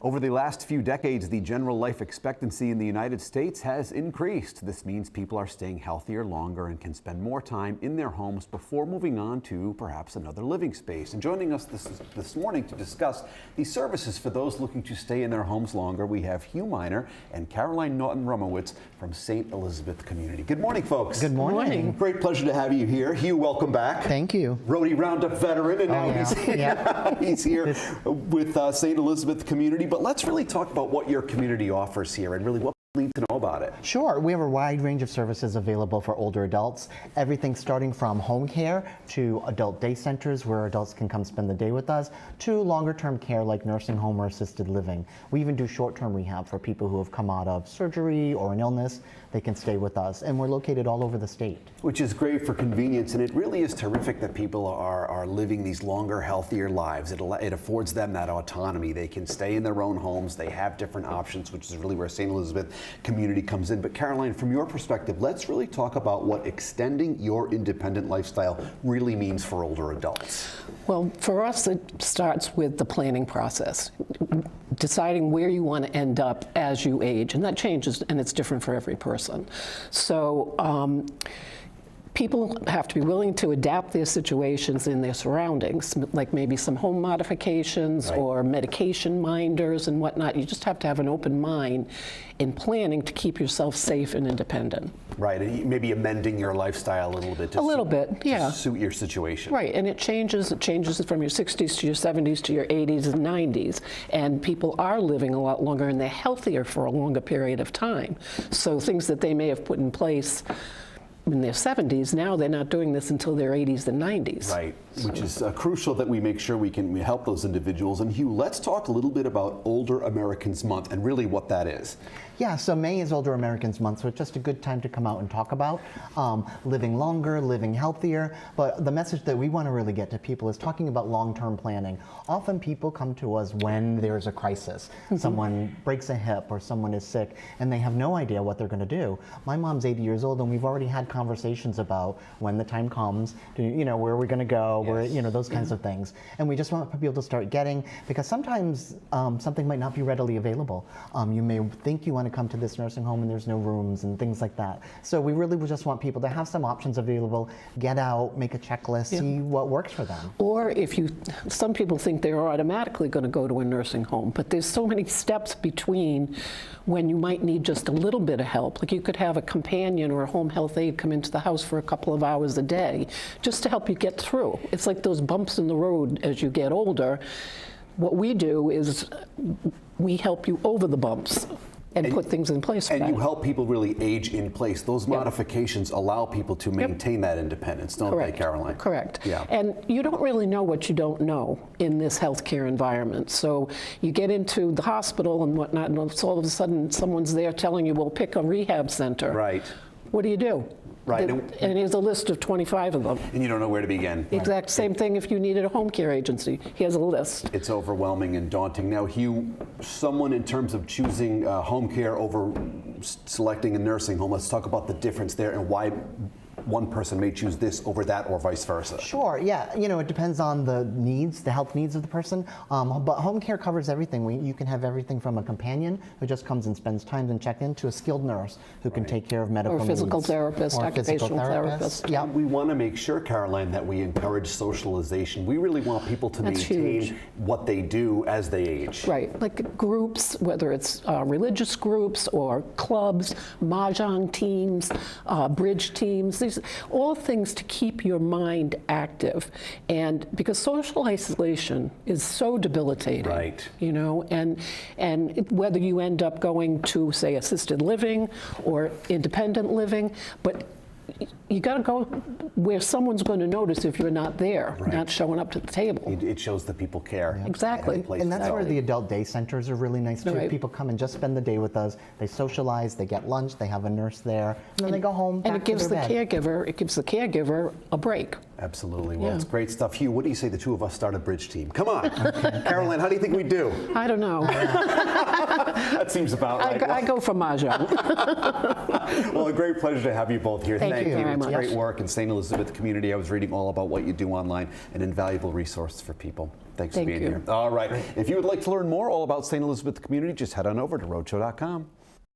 Over the last few decades, the general life expectancy in the United States has increased. This means people are staying healthier longer and can spend more time in their homes before moving on to perhaps another living space. And joining us this morning to discuss the services for those looking to stay in their homes longer, we have Hugh Miner and Caroline Naughton-Rumowitz from St. Elizabeth Community. Good morning, folks. Good morning. Great pleasure to have you here. Hugh, welcome back. Thank you. Rotary Roundup veteran, and now he's here with St. Elizabeth Community. But let's really talk about what your community offers here and really what we need to know about it. Sure. We have a wide range of services available for older adults. Everything starting from home care to adult day centers where adults can come spend the day with us to longer term care like nursing home or assisted living. We even do short-term rehab for people who have come out of surgery or an illness. They can stay with us, and we're located all over the state. Which is great for convenience, and it really is terrific that people are living these longer, healthier lives. It affords them that autonomy. They can stay in their own homes. They have different options, which is really where St. Elizabeth Community comes in. But Caroline, from your perspective, let's really talk about what extending your independent lifestyle really means for older adults. Well, for us, it starts with the planning process, deciding where you want to end up as you age, and that changes, and it's different for every person. So people have to be willing to adapt their situations in their surroundings, like maybe some home modifications or medication minders and whatnot. You just have to have an open mind in planning to keep yourself safe and independent. Right, and maybe amending your lifestyle a little bit to suit your situation. Right, and it changes from your 60s to your 70s to your 80s and 90s, and people are living a lot longer and they're healthier for a longer period of time. So things that they may have put in place in their 70s, now they're not doing this until their 80s and 90s. Right, which is crucial that we make sure we can help those individuals. And Hugh, let's talk a little bit about Older Americans Month and really what that is. Yeah, so May is Older Americans Month, so it's just a good time to come out and talk about living longer, living healthier. But the message that we want to really get to people is talking about long-term planning. Often people come to us when there's a crisis. Someone breaks a hip or someone is sick and they have no idea what they're going to do. My mom's 80 years old and we've already had conversations about when the time comes, where we're going to go, where, those kinds of things. And we just want people to start getting, because sometimes something might not be readily available. You may think you want to come to this nursing home and there's no rooms and things like that. So we really just want people to have some options available, get out, make a checklist, see what works for them. Or some people think they're automatically going to go to a nursing home, but there's so many steps between when you might need just a little bit of help. Like you could have a companion or a home health aide come into the house for a couple of hours a day just to help you get through. It's like those bumps in the road as you get older. What we do is we help you over the bumps and put things in place for that. And you help people really age in place. Those modifications allow people to maintain that independence, don't they, Caroline? Correct. Yeah. And you don't really know what you don't know in this healthcare environment. So you get into the hospital and whatnot, and all of a sudden someone's there telling you, well, pick a rehab center. Right. What do? Right. And here's a list of 25 of them. And you don't know where to begin. Exact same thing if you needed a home care agency. Here's a list. It's overwhelming and daunting. Now, Hugh, someone in terms of choosing home care over selecting a nursing home, let's talk about the difference there and why one person may choose this over that or vice versa. Sure, yeah, it depends on the needs, the health needs of the person, but home care covers everything. You can have everything from a companion who just comes and spends time and check in to a skilled nurse who can take care of medical needs. Or physical therapist, occupational therapist. Yeah. We want to make sure, Caroline, that we encourage socialization. We really want people to maintain what they do as they age. Right, like groups, whether it's religious groups or clubs, mahjong teams, bridge teams. These all things to keep your mind active, and because social isolation is so debilitating, and whether you end up going to, say, assisted living or independent living, but you got to go where someone's going to notice if you're not there, not showing up to the table. It shows that people care. Exactly. And that's where the adult day centers are really nice too. People come and just spend the day with us. They socialize, they get lunch, they have a nurse there, and then they go home. And it gives the caregiver a break. Absolutely. Well, it's great stuff. Hugh, what do you say the two of us start a bridge team? Come on. Caroline, how do you think we do? I don't know. That seems about right. I go for mahjong. Well, a great pleasure to have you both here. Thank you very much. much. Great work in St. Elizabeth community. I was reading all about what you do online, an invaluable resource for people. Thanks for being here. All right. If you would like to learn more all about St. Elizabeth community, just head on over to roadshow.com.